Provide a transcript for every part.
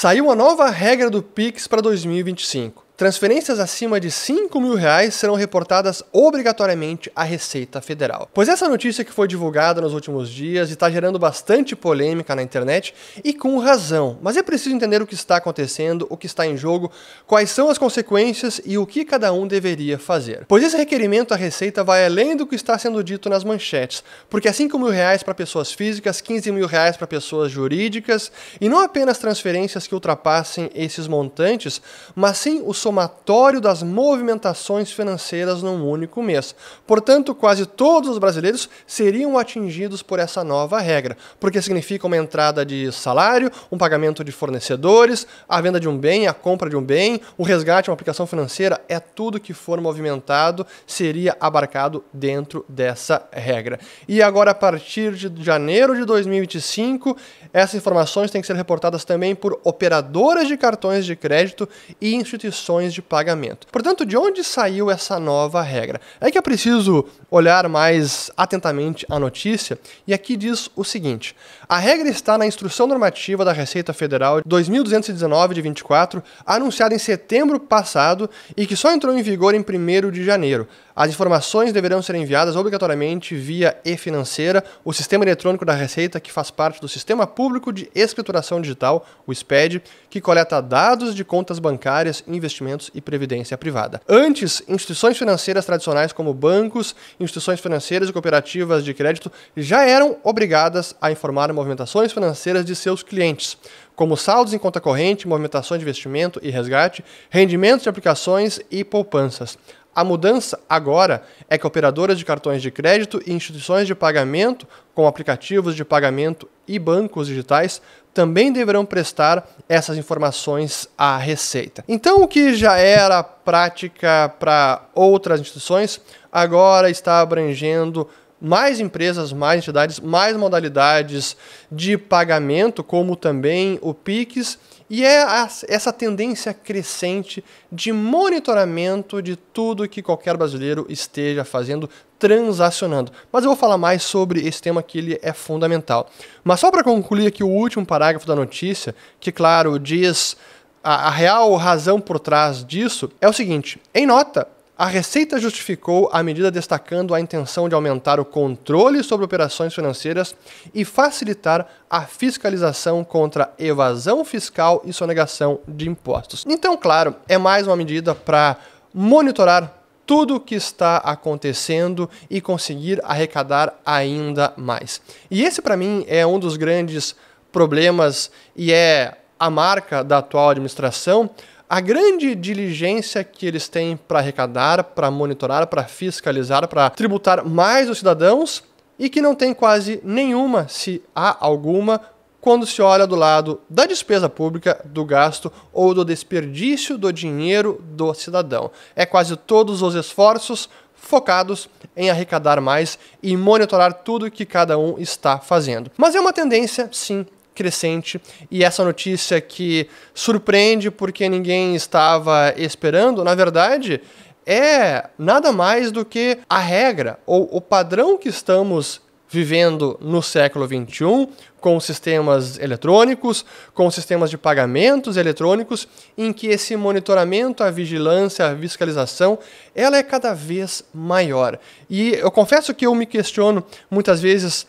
Saiu a nova regra do Pix para 2025. Transferências acima de R$5.000 serão reportadas obrigatoriamente à Receita Federal. Pois essa notícia que foi divulgada nos últimos dias e está gerando bastante polêmica na internet, e com razão. Mas é preciso entender o que está acontecendo, o que está em jogo, quais são as consequências e o que cada um deveria fazer. Pois esse requerimento à Receita vai além do que está sendo dito nas manchetes, porque é R$5.000 para pessoas físicas, R$15.000 para pessoas jurídicas, e não apenas transferências que ultrapassem esses montantes, mas sim o somatório das movimentações financeiras num único mês. Portanto, quase todos os brasileiros seriam atingidos por essa nova regra, porque significa uma entrada de salário, um pagamento de fornecedores, a venda de um bem, a compra de um bem, o resgate, uma aplicação financeira, é tudo que for movimentado seria abarcado dentro dessa regra. E agora, a partir de janeiro de 2025, essas informações têm que ser reportadas também por operadoras de cartões de crédito e instituições de pagamento. Portanto, de onde saiu essa nova regra? É que é preciso olhar mais atentamente a notícia, e aqui diz o seguinte: a regra está na Instrução Normativa da Receita Federal 2219 de 24, anunciada em setembro passado e que só entrou em vigor em 1º de janeiro. As informações deverão ser enviadas obrigatoriamente via e-financeira, o sistema eletrônico da Receita, que faz parte do Sistema Público de Escrituração Digital, o SPED, que coleta dados de contas bancárias, investimentos e previdência privada. Antes, instituições financeiras tradicionais como bancos, instituições financeiras e cooperativas de crédito já eram obrigadas a informar movimentações financeiras de seus clientes, como saldos em conta corrente, movimentações de investimento e resgate, rendimentos de aplicações e poupanças. A mudança agora é que operadoras de cartões de crédito e instituições de pagamento, com aplicativos de pagamento e bancos digitais, também deverão prestar essas informações à Receita. Então, o que já era prática para outras instituições, agora está abrangendo mais empresas, mais entidades, mais modalidades de pagamento, como também o Pix, e é essa tendência crescente de monitoramento de tudo que qualquer brasileiro esteja fazendo, transacionando. Mas eu vou falar mais sobre esse tema, que ele é fundamental. Mas só para concluir aqui o último parágrafo da notícia, que, claro, diz a real razão por trás disso, é o seguinte: em nota, a Receita justificou a medida destacando a intenção de aumentar o controle sobre operações financeiras e facilitar a fiscalização contra evasão fiscal e sonegação de impostos. Então, claro, é mais uma medida para monitorar tudo o que está acontecendo e conseguir arrecadar ainda mais. E esse, para mim, é um dos grandes problemas e é a marca da atual administração. A grande diligência que eles têm para arrecadar, para monitorar, para fiscalizar, para tributar mais os cidadãos, e que não tem quase nenhuma, se há alguma, quando se olha do lado da despesa pública, do gasto ou do desperdício do dinheiro do cidadão. É quase todos os esforços focados em arrecadar mais e monitorar tudo que cada um está fazendo. Mas é uma tendência, sim, crescente, e essa notícia que surpreende porque ninguém estava esperando, na verdade, é nada mais do que a regra ou o padrão que estamos vivendo no século XXI, com sistemas eletrônicos, com sistemas de pagamentos eletrônicos, em que esse monitoramento, a vigilância, a fiscalização, ela é cada vez maior. E eu confesso que eu me questiono muitas vezes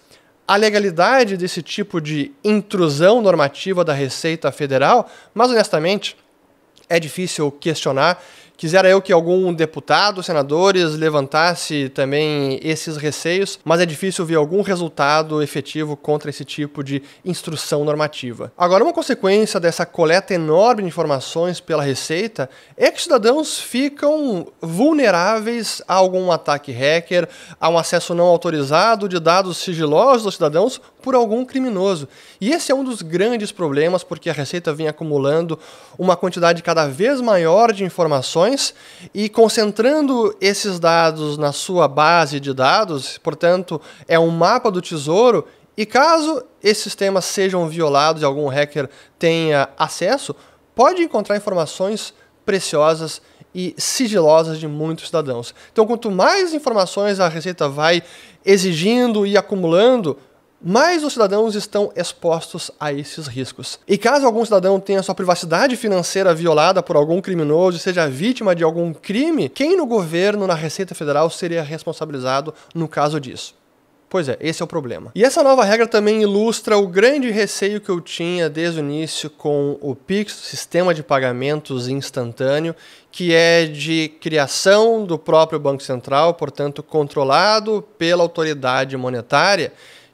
a legalidade desse tipo de intrusão normativa da Receita Federal, mas honestamente é difícil questionar. Quisera eu que algum deputado, senadores, levantasse também esses receios, mas é difícil ver algum resultado efetivo contra esse tipo de instrução normativa. Agora, uma consequência dessa coleta enorme de informações pela Receita é que os cidadãos ficam vulneráveis a algum ataque hacker, a um acesso não autorizado de dados sigilosos dos cidadãos por algum criminoso. E esse é um dos grandes problemas, porque a Receita vem acumulando uma quantidade cada vez maior de informações e concentrando esses dados na sua base de dados, portanto, é um mapa do tesouro, e caso esses sistemas sejam violados e algum hacker tenha acesso, pode encontrar informações preciosas e sigilosas de muitos cidadãos. Então, quanto mais informações a Receita vai exigindo e acumulando, mais os cidadãos estão expostos a esses riscos. E caso algum cidadão tenha sua privacidade financeira violada por algum criminoso e seja vítima de algum crime, quem no governo, na Receita Federal, seria responsabilizado no caso disso? Pois é, esse é o problema. E essa nova regra também ilustra o grande receio que eu tinha desde o início com o Pix, sistema de pagamentos instantâneo, que é de criação do próprio Banco Central, portanto controlado pela autoridade monetária,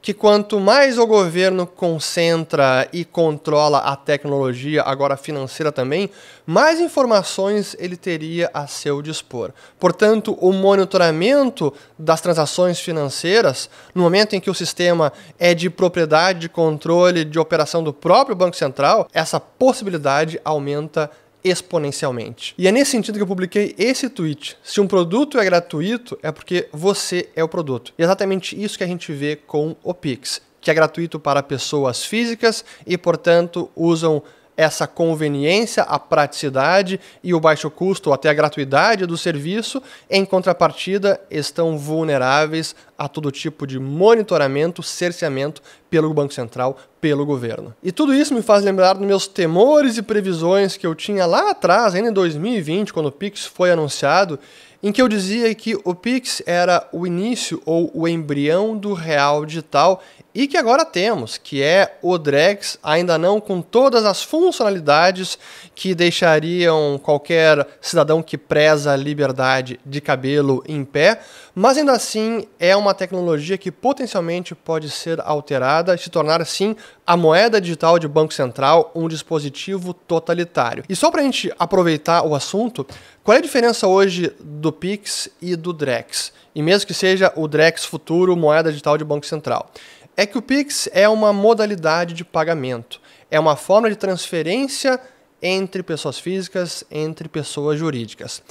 que quanto mais o governo concentra e controla a tecnologia, agora financeira também, mais informações ele teria a seu dispor. Portanto, o monitoramento das transações financeiras, no momento em que o sistema é de propriedade, de controle, de operação do próprio Banco Central, essa possibilidade aumenta exponencialmente. E é nesse sentido que eu publiquei esse tweet. Se um produto é gratuito, é porque você é o produto. E é exatamente isso que a gente vê com o Pix, que é gratuito para pessoas físicas e, portanto, usam essa conveniência, a praticidade e o baixo custo, ou até a gratuidade do serviço, em contrapartida, estão vulneráveis a todo tipo de monitoramento, cerceamento pelo Banco Central, pelo governo. E tudo isso me faz lembrar dos meus temores e previsões que eu tinha lá atrás, ainda em 2020, quando o Pix foi anunciado, em que eu dizia que o Pix era o início ou o embrião do real digital e que agora temos, que é o Drex, ainda não com todas as funcionalidades que deixariam qualquer cidadão que preza a liberdade de cabelo em pé, mas ainda assim é uma tecnologia que potencialmente pode ser alterada e se tornar, sim, a moeda digital de Banco Central, um dispositivo totalitário. E só para a gente aproveitar o assunto, qual é a diferença hoje do Pix e do Drex? E mesmo que seja o Drex futuro, moeda digital de Banco Central. É que o Pix é uma modalidade de pagamento. É uma forma de transferência entre pessoas físicas, entre pessoas jurídicas.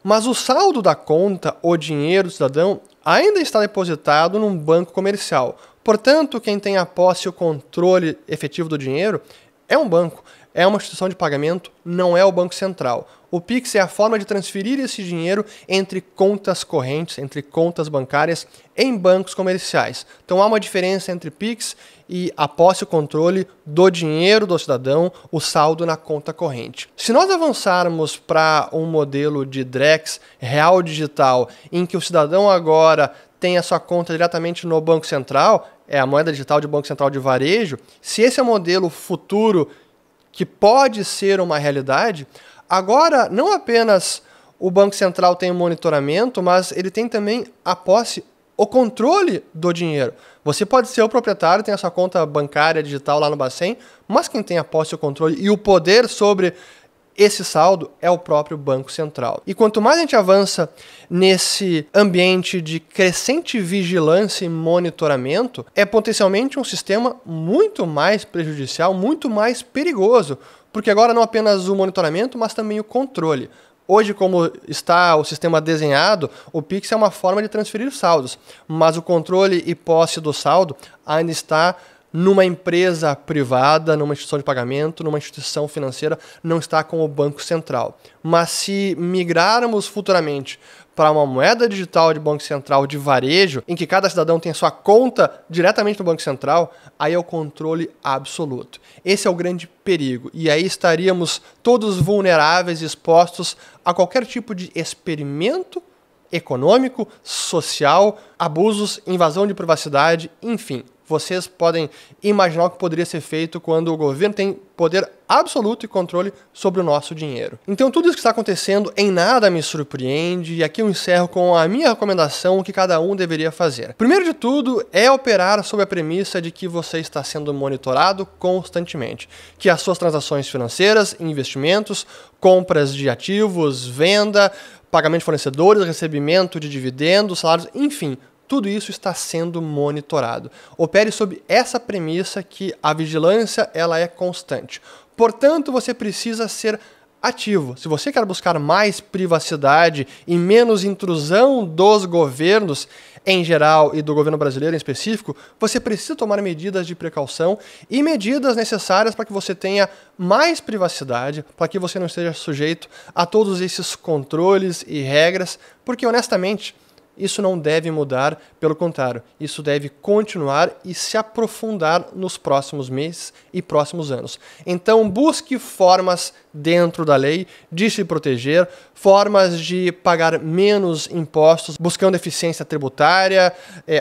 Mas o saldo da conta, o dinheiro do cidadão, ainda está depositado num banco comercial. Portanto, quem tem a posse e o controle efetivo do dinheiro é um banco, é uma instituição de pagamento, não é o Banco Central. O Pix é a forma de transferir esse dinheiro entre contas correntes, entre contas bancárias em bancos comerciais. Então há uma diferença entre Pix e a posse e o controle do dinheiro do cidadão, o saldo na conta corrente. Se nós avançarmos para um modelo de Drex real digital, em que o cidadão agora tem a sua conta diretamente no Banco Central, é a moeda digital de Banco Central de varejo, se esse é o modelo futuro que pode ser uma realidade, agora não apenas o Banco Central tem o monitoramento, mas ele tem também a posse, o controle do dinheiro. Você pode ser o proprietário, tem a sua conta bancária digital lá no Bacen, mas quem tem a posse, o controle e o poder sobre esse saldo é o próprio Banco Central. E quanto mais a gente avança nesse ambiente de crescente vigilância e monitoramento, é potencialmente um sistema muito mais prejudicial, muito mais perigoso, porque agora não apenas o monitoramento, mas também o controle. Hoje, como está o sistema desenhado, o Pix é uma forma de transferir saldos, mas o controle e posse do saldo ainda está numa empresa privada, numa instituição de pagamento, numa instituição financeira, não está com o Banco Central. Mas se migrarmos futuramente para uma moeda digital de Banco Central de varejo, em que cada cidadão tem a sua conta diretamente no Banco Central, aí é o controle absoluto. Esse é o grande perigo. E aí estaríamos todos vulneráveis, expostos a qualquer tipo de experimento econômico, social, abusos, invasão de privacidade, enfim. Vocês podem imaginar o que poderia ser feito quando o governo tem poder absoluto e controle sobre o nosso dinheiro. Então tudo isso que está acontecendo em nada me surpreende, e aqui eu encerro com a minha recomendação que cada um deveria fazer. Primeiro de tudo é operar sob a premissa de que você está sendo monitorado constantemente, que as suas transações financeiras, investimentos, compras de ativos, venda, pagamento de fornecedores, recebimento de dividendos, salários, enfim, tudo isso está sendo monitorado. Opere sob essa premissa que a vigilância ela é constante. Portanto, você precisa ser ativo. Se você quer buscar mais privacidade e menos intrusão dos governos em geral e do governo brasileiro em específico, você precisa tomar medidas de precaução e medidas necessárias para que você tenha mais privacidade, para que você não esteja sujeito a todos esses controles e regras, porque honestamente, isso não deve mudar, pelo contrário, isso deve continuar e se aprofundar nos próximos meses e próximos anos. Então, busque formas dentro da lei de se proteger, formas de pagar menos impostos, buscando eficiência tributária,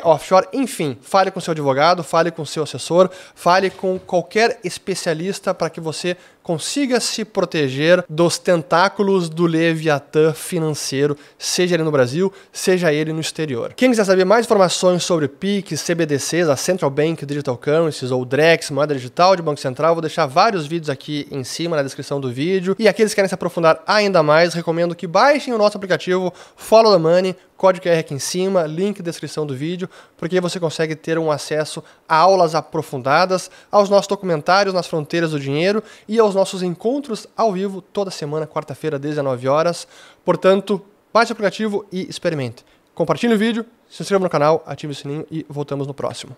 offshore, enfim, fale com seu advogado, fale com seu assessor, fale com qualquer especialista para que você consiga se proteger dos tentáculos do Leviatã financeiro, seja ele no Brasil, seja ele no exterior. Quem quiser saber mais informações sobre PIX, CBDCs, a Central Bank Digital Currencies ou DREX, moeda digital de Banco Central, vou deixar vários vídeos aqui em cima na descrição do vídeo. E aqueles que querem se aprofundar ainda mais, recomendo que baixem o nosso aplicativo Follow the Money, código QR aqui em cima, link na descrição do vídeo, porque você consegue ter um acesso a aulas aprofundadas, aos nossos documentários nas fronteiras do dinheiro e aos nossos encontros ao vivo toda semana, quarta-feira, 19 horas. Portanto, baixe o aplicativo e experimente. Compartilhe o vídeo, se inscreva no canal, ative o sininho e voltamos no próximo.